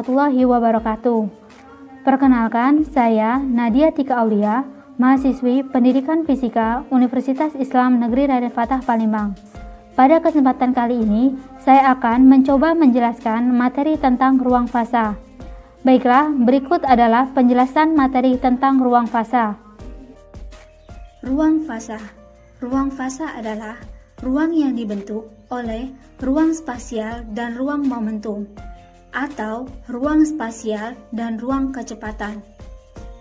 warahmatullahi wabarakatuh. Perkenalkan, saya Nadia Tika Aulia, mahasiswi Pendidikan Fisika Universitas Islam Negeri Raden Fatah Palembang. Pada kesempatan kali ini, saya akan mencoba menjelaskan materi tentang ruang fasa. Baiklah, berikut adalah penjelasan materi tentang ruang fasa. Ruang fasa. Ruang fasa adalah ruang yang dibentuk oleh ruang spasial dan ruang momentum, atau ruang spasial dan ruang kecepatan.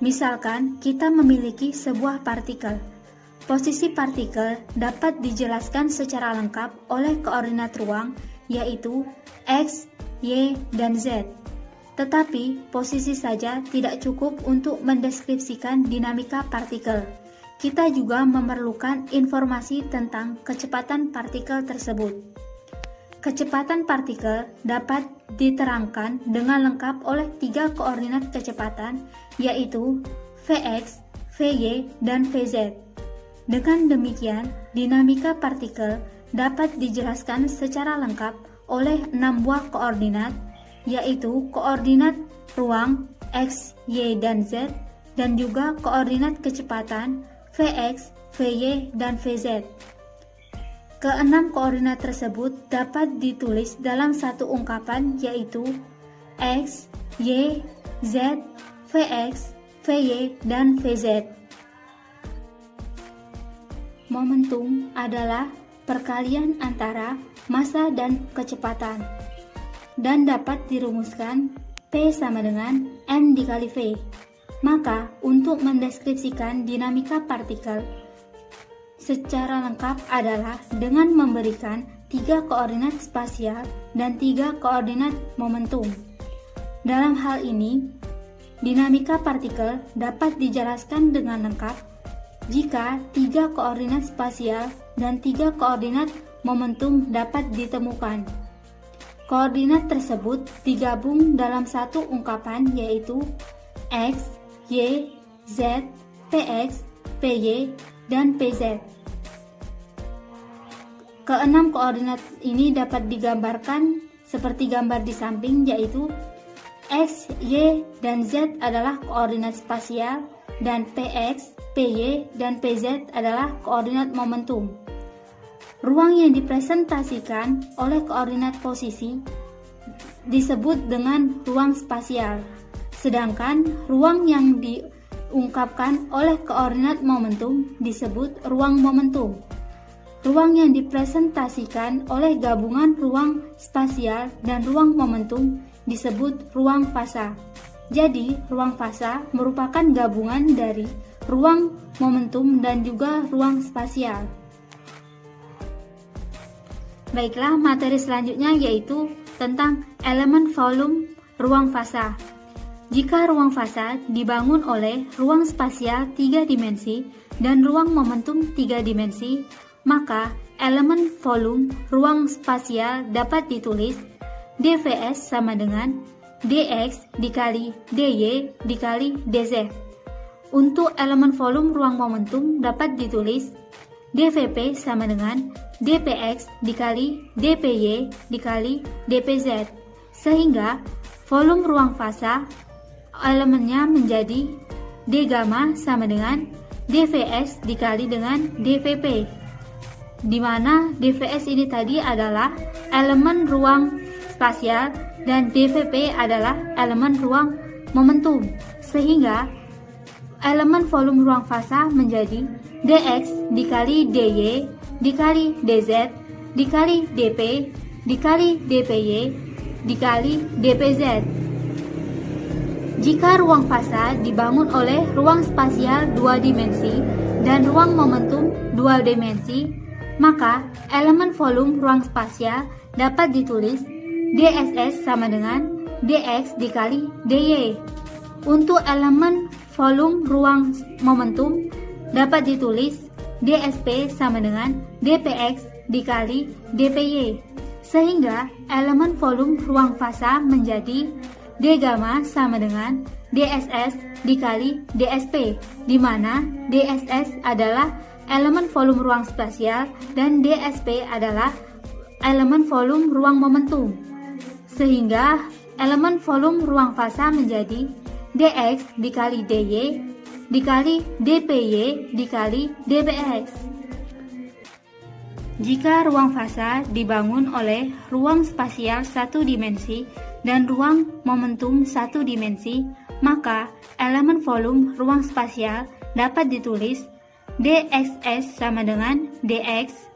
Misalkan kita memiliki sebuah partikel. Posisi partikel dapat dijelaskan secara lengkap oleh koordinat ruang, yaitu X, Y, dan Z. Tetapi posisi saja tidak cukup untuk mendeskripsikan dinamika partikel. Kita juga memerlukan informasi tentang kecepatan partikel tersebut. Kecepatan partikel dapat diterangkan dengan lengkap oleh 3 koordinat kecepatan, yaitu Vx, Vy, dan Vz. Dengan demikian, dinamika partikel dapat dijelaskan secara lengkap oleh 6 buah koordinat, yaitu koordinat ruang X, Y, dan Z, dan juga koordinat kecepatan Vx, Vy, dan Vz. Keenam koordinat tersebut dapat ditulis dalam satu ungkapan, yaitu X, Y, Z, Vx, Vy, dan Vz. Momentum adalah perkalian antara massa dan kecepatan, dan dapat dirumuskan P sama dengan M dikali V. Maka, untuk mendeskripsikan dinamika partikel secara lengkap adalah dengan memberikan 3 koordinat spasial dan 3 koordinat momentum. Dalam hal ini, dinamika partikel dapat dijelaskan dengan lengkap jika 3 koordinat spasial dan 3 koordinat momentum dapat ditemukan. Koordinat tersebut digabung dalam satu ungkapan, yaitu X, Y, Z, Px, Py, dan Pz. Keenam koordinat ini dapat digambarkan seperti gambar di samping, yaitu X, Y, dan Z adalah koordinat spasial, dan Px, Py, dan Pz adalah koordinat momentum. Ruang yang dipresentasikan oleh koordinat posisi disebut dengan ruang spasial, sedangkan ruang yang diungkapkan oleh koordinat momentum disebut ruang momentum. Ruang yang dipresentasikan oleh gabungan ruang spasial dan ruang momentum disebut ruang fasa. Jadi, ruang fasa merupakan gabungan dari ruang momentum dan juga ruang spasial. Baiklah, materi selanjutnya yaitu tentang elemen volume ruang fasa. Jika ruang fasa dibangun oleh ruang spasial 3 dimensi dan ruang momentum 3 dimensi, maka elemen volume ruang spasial dapat ditulis dVs sama dengan dx dikali dy dikali dz. Untuk elemen volume ruang momentum dapat ditulis dvp sama dengan dpx dikali dpy dikali dpz, sehingga volume ruang fasa elemennya menjadi d gamma sama dengan dvs dikali dengan dvp, di mana dvs ini tadi adalah elemen ruang spasial dan dvp adalah elemen ruang momentum, sehingga elemen volume ruang fasa menjadi dx dikali dy dikali dz dikali dp dikali dpy dikali dpz. Jika ruang fasa dibangun oleh ruang spasial 2 dimensi dan ruang momentum 2 dimensi, maka elemen volume ruang spasial dapat ditulis dss sama dengan dx dikali dy. Untuk elemen volume ruang momentum dapat ditulis dsp sama dengan dpx dikali dpy, sehingga elemen volume ruang fasa menjadi d gamma sama dengan dss dikali dsp, di mana dss adalah elemen volume ruang spasial dan dsp adalah elemen volume ruang momentum. Sehingga elemen volume ruang fasa menjadi dx dikali dy dikali dpy dikali dpx. Jika ruang fasa dibangun oleh ruang spasial satu dimensi dan ruang momentum satu dimensi, maka elemen volume ruang spasial dapat ditulis dxs sama dengan dx.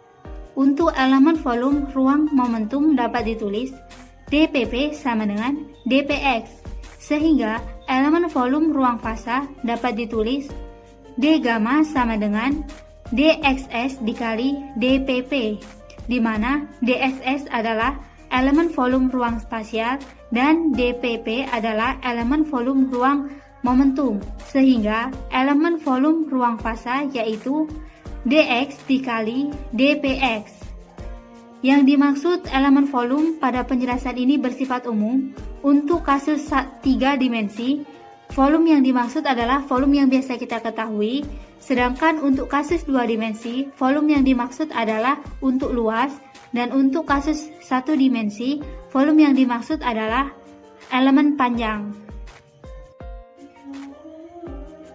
Untuk elemen volume ruang momentum dapat ditulis dpp sama dengan dpx, sehingga elemen volume ruang fasa dapat ditulis d gamma sama dengan dxs dikali dpp, di mana dxs adalah elemen volume ruang spasial dan dpp adalah elemen volume ruang momentum, sehingga elemen volume ruang fasa yaitu dx dikali dpx. Yang dimaksud elemen volume pada penjelasan ini bersifat umum. Untuk kasus 3 dimensi, volume yang dimaksud adalah volume yang biasa kita ketahui, sedangkan untuk kasus 2 dimensi, volume yang dimaksud adalah untuk luas, dan untuk kasus 1 dimensi, volume yang dimaksud adalah elemen panjang.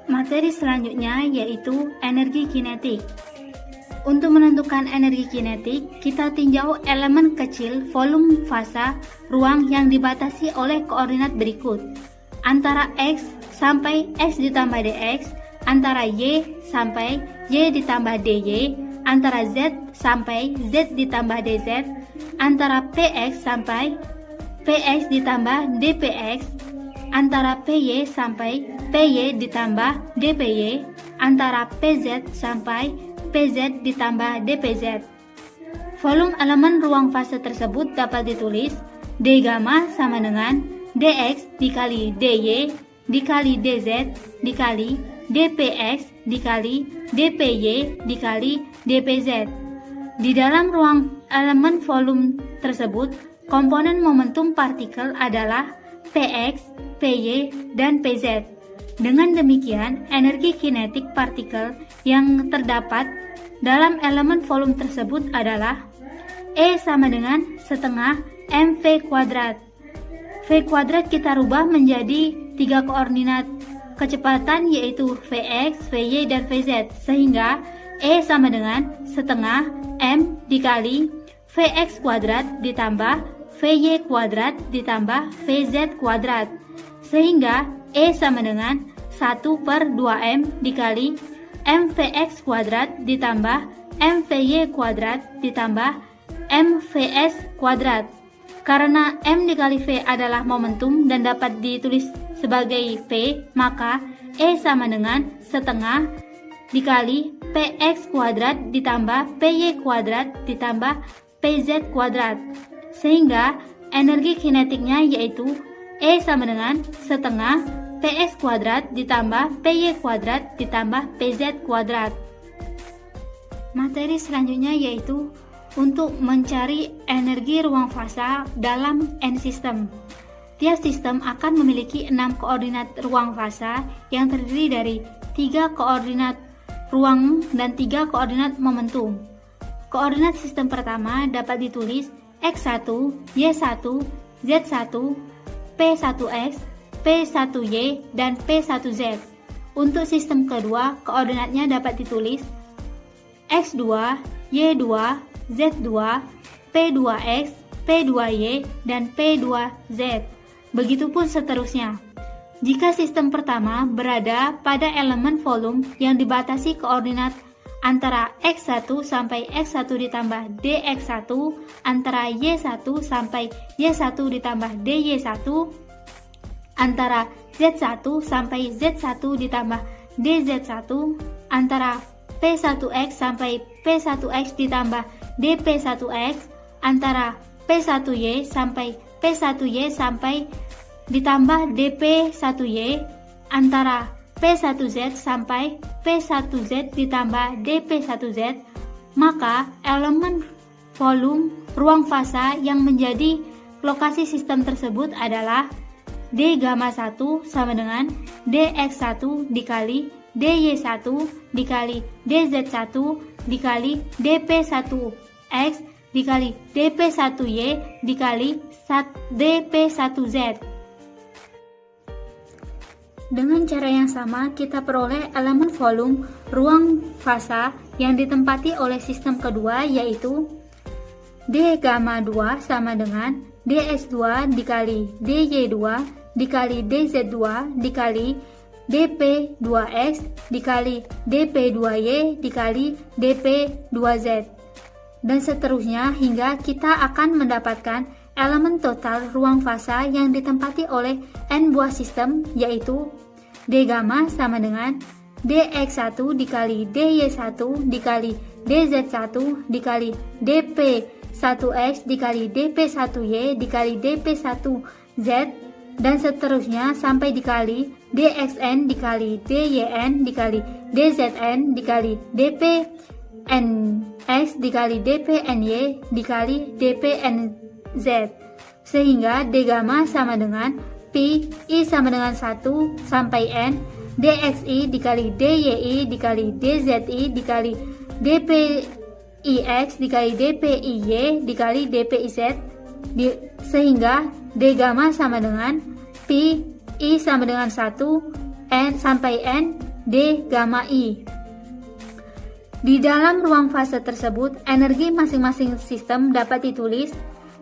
Materi selanjutnya yaitu energi kinetik. Untuk menentukan energi kinetik, kita tinjau elemen kecil volume fasa ruang yang dibatasi oleh koordinat berikut. Antara x sampai x ditambah dx, antara y sampai y ditambah dy, antara z sampai z ditambah dz, antara px sampai px ditambah dpx, antara py sampai py ditambah dpy, antara pz sampai pz ditambah dpz. Volume elemen ruang fase tersebut dapat ditulis d gamma sama dengan dx dikali dy dikali dz dikali dpx dikali dpy dikali dpz. Di dalam ruang elemen volume tersebut, komponen momentum partikel adalah px, py, dan pz. Dengan demikian, energi kinetik partikel yang terdapat dalam elemen volume tersebut adalah E sama dengan setengah mv kuadrat. V kuadrat kita rubah menjadi 3 koordinat kecepatan yaitu Vx, Vy, dan Vz, sehingga E sama dengan setengah m dikali Vx kuadrat ditambah Vy kuadrat ditambah Vz kuadrat, sehingga E sama dengan 1/2m dikali mvx kuadrat ditambah mvy kuadrat ditambah mvs kuadrat. Karena m dikali v adalah momentum dan dapat ditulis sebagai p, maka E sama dengan setengah dikali px kuadrat ditambah py kuadrat ditambah pz kuadrat, sehingga energi kinetiknya yaitu E sama dengan setengah ps kuadrat ditambah py kuadrat ditambah pz kuadrat. Materi selanjutnya yaitu untuk mencari energi ruang fasa dalam n sistem. Tiap sistem akan memiliki 6 koordinat ruang fasa yang terdiri dari 3 koordinat ruang dan 3 koordinat momentum. Koordinat sistem pertama dapat ditulis x1, y1, z1, p1x, p1y, dan p1z. Untuk sistem kedua, koordinatnya dapat ditulis x2, y2, z2, p2x, p2y, dan p2z. Begitupun seterusnya. Jika sistem pertama berada pada elemen volume yang dibatasi koordinat antara x1 sampai x1 ditambah dx1, antara y1 sampai y1 ditambah dy1, antara z1 sampai z1 ditambah dz1, antara p1x sampai p1x ditambah dp1x, antara p1y sampai p1y sampai ditambah dp1y, antara p1z sampai p1z ditambah dp1z, maka elemen volume ruang fasa yang menjadi lokasi sistem tersebut adalah d gamma 1 sama dengan dx1 dikali dy1 dikali dz1 dikali dp1x dikali dP1Y dikali dP1Z. Dengan cara yang sama, kita peroleh elemen volume ruang fasa yang ditempati oleh sistem kedua, yaitu D gamma 2 sama dengan dx2 dikali dy2 dikali dz2 dikali dp2x dikali dp2y dikali dp2z, dan seterusnya hingga kita akan mendapatkan elemen total ruang fasa yang ditempati oleh n buah sistem, yaitu D gamma sama dengan dx1 dikali dy1 dikali dz1 dikali dp1x dikali dp1y dikali dp1z, dan seterusnya sampai dikali dxn dikali dyn dikali dzn dikali dpnx dikali dpny dikali dpnz, sehingga D gamma sama dengan pi I sama dengan 1 sampai n dxi dikali dyi dikali dzi dikali dpix dikali dpiy dikali dpiz, sehingga D gamma sama dengan pi I sama dengan 1 n sampai n D gamma I. Di dalam ruang fase tersebut, energi masing-masing sistem dapat ditulis.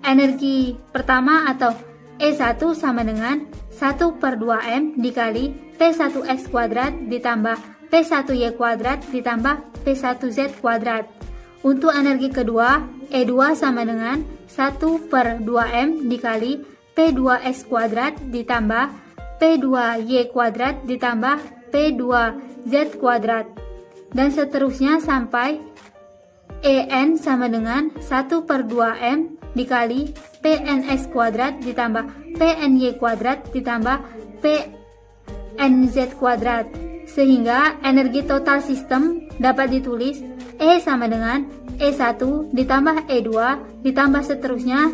Energi pertama atau E1 sama dengan 1/2M dikali P1X kuadrat ditambah P1Y kuadrat ditambah P1Z kuadrat. Untuk energi kedua, E2 sama dengan 1/2M dikali P2X kuadrat ditambah P2Y kuadrat ditambah P2Z kuadrat, dan seterusnya sampai En sama dengan 1/2M dikali PNX kuadrat ditambah PNY kuadrat ditambah PNZ kuadrat, sehingga energi total sistem dapat ditulis E sama dengan E1 ditambah E2 ditambah seterusnya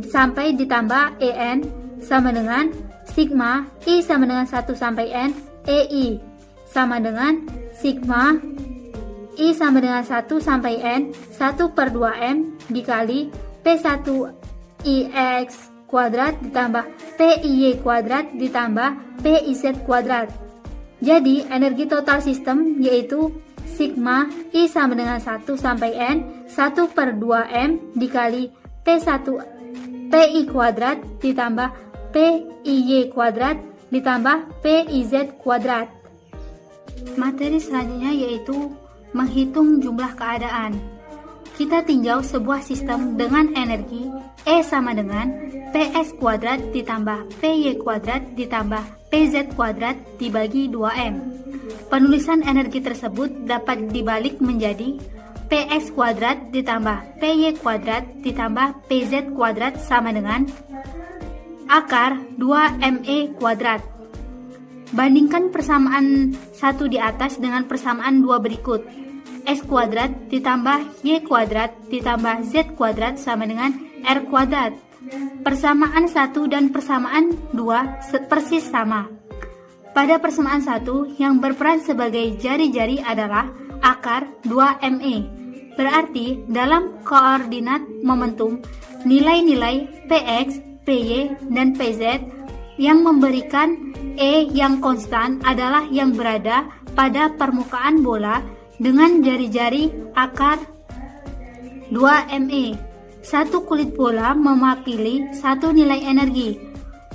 sampai ditambah En sama dengan sigma I sama dengan 1 sampai N EI sama dengan sigma I sama dengan 1 sampai N 1/2M dikali P1IX kuadrat ditambah PIY kuadrat ditambah PIZ kuadrat. Jadi energi total sistem yaitu sigma I sama dengan 1 sampai N 1/2M dikali PI kuadrat ditambah PIY kuadrat ditambah PIZ kuadrat. Materi selanjutnya yaitu menghitung jumlah keadaan. Kita tinjau sebuah sistem dengan energi E sama dengan PS kuadrat ditambah PY kuadrat ditambah PZ kuadrat dibagi 2M. Penulisan energi tersebut dapat dibalik menjadi PS kuadrat ditambah PY kuadrat ditambah PZ kuadrat sama dengan akar 2ME kuadrat. Bandingkan persamaan 1 di atas dengan persamaan 2 berikut. S kuadrat ditambah Y kuadrat ditambah Z kuadrat sama dengan R kuadrat. Persamaan 1 dan persamaan 2 persis sama. Pada persamaan 1 yang berperan sebagai jari-jari adalah akar 2ME. Berarti dalam koordinat momentum, nilai-nilai Px, Py, dan Pz yang memberikan E yang konstan adalah yang berada pada permukaan bola dengan jari-jari akar 2ME. Satu kulit bola mewakili satu nilai energi.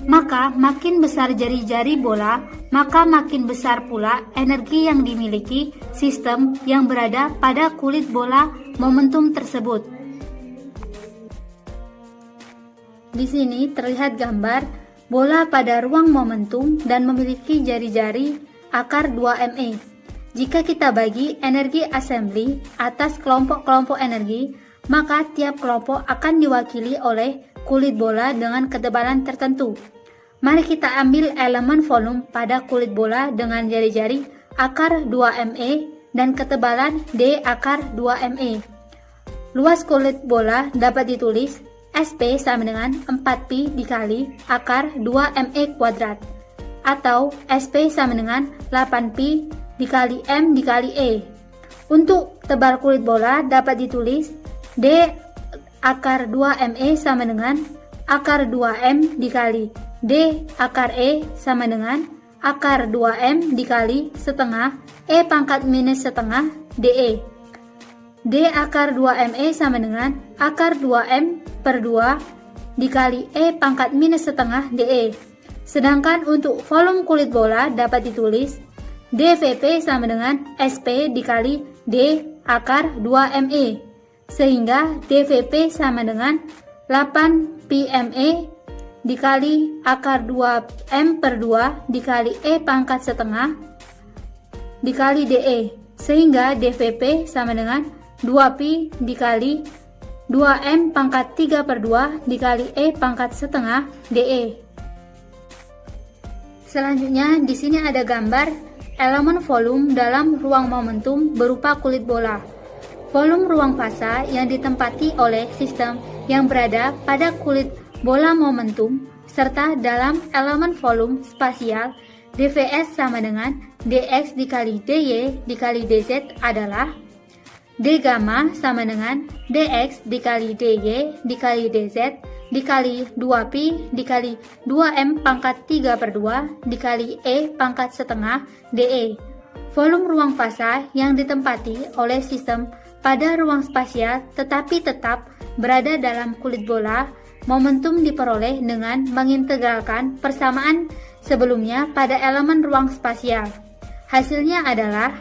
Maka makin besar jari-jari bola, maka makin besar pula energi yang dimiliki sistem yang berada pada kulit bola momentum tersebut. Di sini terlihat gambar bola pada ruang momentum dan memiliki jari-jari akar 2ME. Jika kita bagi energi assembly atas kelompok-kelompok energi, maka tiap kelompok akan diwakili oleh kulit bola dengan ketebalan tertentu. Mari kita ambil elemen volume pada kulit bola dengan jari-jari akar 2ME dan ketebalan D akar 2ME. Luas kulit bola dapat ditulis SP sama dengan 4pi dikali akar 2ME kuadrat, atau SP sama dengan 8pi dikali M dikali E. Untuk tebal kulit bola dapat ditulis D akar 2ME sama dengan akar 2M dikali D akar E sama dengan akar 2M dikali setengah E pangkat minus setengah DE. D akar 2ME sama dengan akar 2M per 2 dikali E pangkat minus setengah DE. Sedangkan untuk volume kulit bola dapat ditulis dVP sama dengan SP dikali D akar 2ME, sehingga dVP sama dengan 8 PME dikali akar 2M per 2 dikali E pangkat setengah dikali DE, sehingga dVP sama dengan 2Pi dikali 2M pangkat 3 per 2 dikali E pangkat setengah DE. Selanjutnya di sini ada gambar elemen volume dalam ruang momentum berupa kulit bola. Volume ruang fasa yang ditempati oleh sistem yang berada pada kulit bola momentum serta dalam elemen volume spasial dVs sama dengan dx dikali dy dikali dz adalah d gamma sama dengan dx dikali dy dikali dz dikali 2pi dikali 2m pangkat 3 per 2 dikali e pangkat setengah de. Volume ruang fasa yang ditempati oleh sistem pada ruang spasial tetapi tetap berada dalam kulit bola, momentum diperoleh dengan mengintegralkan persamaan sebelumnya pada elemen ruang spasial. Hasilnya adalah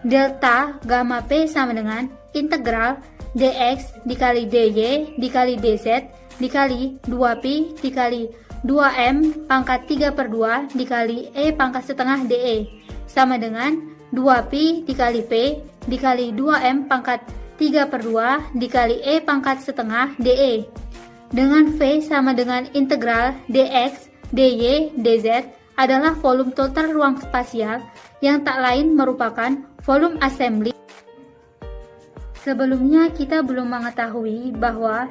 delta gamma P sama dengan integral dx dikali dy dikali dz dikali 2pi dikali 2m pangkat 3 per 2 dikali e pangkat setengah de sama dengan 2pi dikali p dikali 2m pangkat 3 per 2 dikali e pangkat setengah de. Dengan V sama dengan integral dx dy dz adalah volume total ruang spasial yang tak lain merupakan volume assembly. Sebelumnya kita belum mengetahui bahwa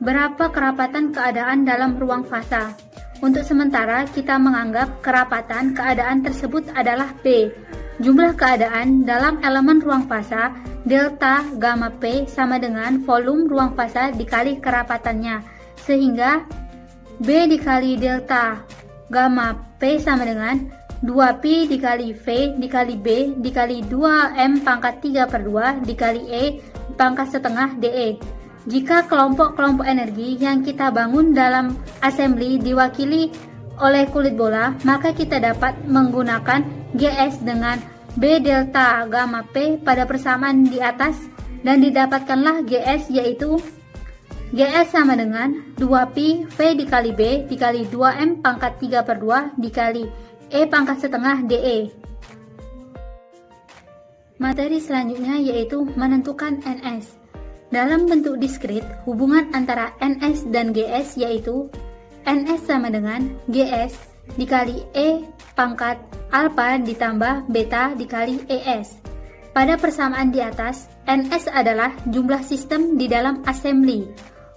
berapa kerapatan keadaan dalam ruang fasa. Untuk sementara kita menganggap kerapatan keadaan tersebut adalah B. Jumlah keadaan dalam elemen ruang fasa delta gamma P sama dengan volume ruang fasa dikali kerapatannya, sehingga B dikali delta gamma P sama dengan 2pi dikali V dikali B dikali 2M pangkat 3 per 2 dikali E pangkat setengah DE. Jika kelompok-kelompok energi yang kita bangun dalam assembly diwakili oleh kulit bola, maka kita dapat menggunakan GS dengan B delta gamma P pada persamaan di atas dan didapatkanlah GS, yaitu GS sama dengan 2pi V dikali B dikali 2M pangkat 3 per 2 dikali E pangkat setengah DE. Materi selanjutnya yaitu menentukan NS. Dalam bentuk diskrit, hubungan antara NS dan GS yaitu NS sama dengan GS dikali E pangkat alpha ditambah beta dikali ES. Pada persamaan di atas, NS adalah jumlah sistem di dalam assembly.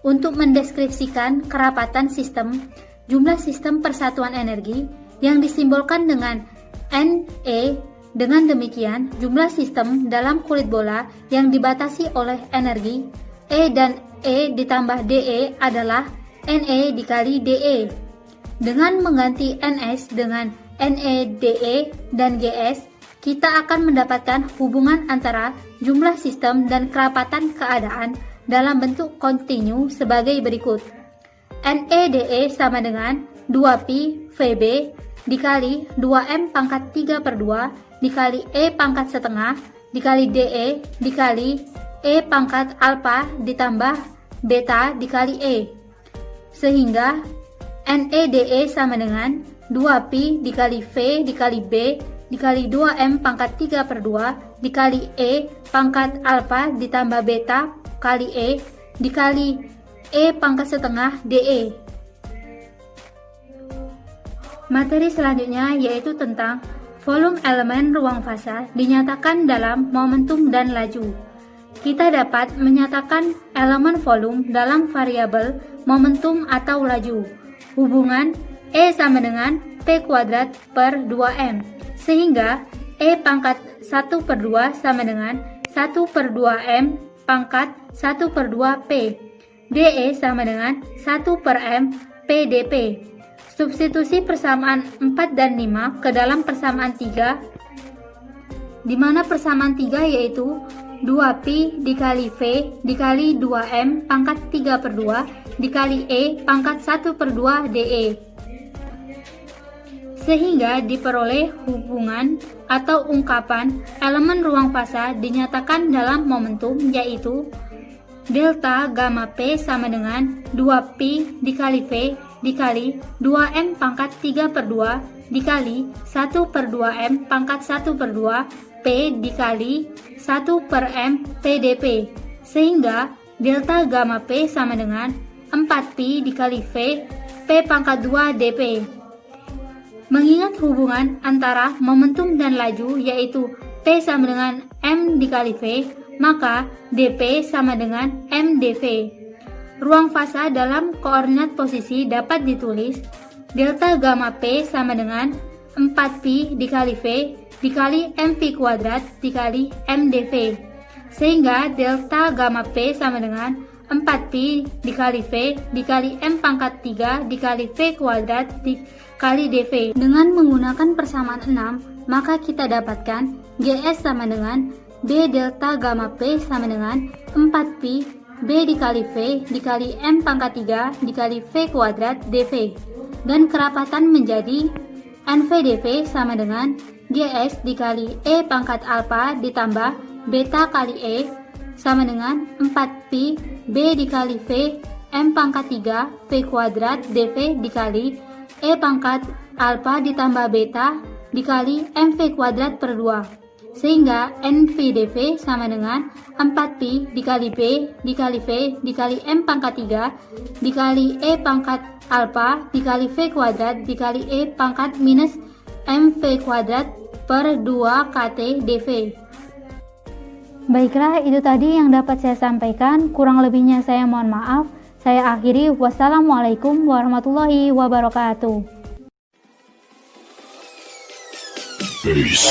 Untuk mendeskripsikan kerapatan sistem, jumlah sistem persatuan energi yang disimbolkan dengan NE. Dengan demikian, jumlah sistem dalam kulit bola yang dibatasi oleh energi E dan E ditambah DE adalah NE dikali DE. Dengan mengganti NS dengan NE, DE, dan GS, kita akan mendapatkan hubungan antara jumlah sistem dan kerapatan keadaan dalam bentuk kontinu sebagai berikut. NE/DE sama dengan 2pi VB dikali 2M pangkat 3 per 2 dikali E pangkat setengah dikali DE dikali E pangkat alpha ditambah beta dikali E, sehingga NE/DE sama dengan 2pi dikali V dikali B dikali 2M pangkat 3 per 2 dikali E pangkat alpha ditambah beta kali E dikali E pangkat setengah DE. Materi selanjutnya yaitu tentang volume elemen ruang fasa dinyatakan dalam momentum dan laju. Kita dapat menyatakan elemen volume dalam variabel momentum atau laju. Hubungan E sama dengan P kuadrat per 2M, sehingga E pangkat 1 per 2 sama dengan 1 per 2M pangkat 1 per 2P. DE sama dengan 1/M PdP. Substitusi persamaan 4 dan 5 ke dalam persamaan 3, di mana persamaan 3 yaitu 2pi dikali V dikali 2M pangkat 3/2 dikali E pangkat 1/2 DE. Sehingga diperoleh hubungan atau ungkapan elemen ruang fasa dinyatakan dalam momentum, yaitu delta gamma P sama dengan 2pi dikali V dikali 2M pangkat 3/2 dikali 1/2M pangkat 1/2 P dikali 1/M PdP. Sehingga delta gamma P sama dengan 4pi dikali V P pangkat 2 dP. Mengingat hubungan antara momentum dan laju, yaitu P sama dengan M dikali V, maka dP sama dengan M dV. Ruang fasa dalam koordinat posisi dapat ditulis delta gamma P sama dengan 4pi dikali V dikali mv kuadrat dikali M dV. Sehingga delta gamma P sama dengan 4pi dikali V dikali M pangkat 3 dikali V kuadrat dikali dV. Dengan menggunakan persamaan 6, maka kita dapatkan GS sama dengan B delta gamma P sama dengan 4pi B dikali V dikali M pangkat 3 dikali V kuadrat dV. Dan kerapatan menjadi NV dV sama dengan GS dikali E pangkat alfa ditambah beta kali E sama dengan 4pi B dikali V M pangkat 3 V kuadrat dV dikali E pangkat alfa ditambah beta dikali MV kuadrat per 2. Sehingga NV dV sama dengan 4pi dikali B dikali V dikali M pangkat 3 dikali E pangkat alfa dikali V kuadrat dikali E pangkat minus MV kuadrat per 2 KT dV. Baiklah, itu tadi yang dapat saya sampaikan. Kurang lebihnya saya mohon maaf. Saya akhiri. Wassalamualaikum warahmatullahi wabarakatuh. Peace.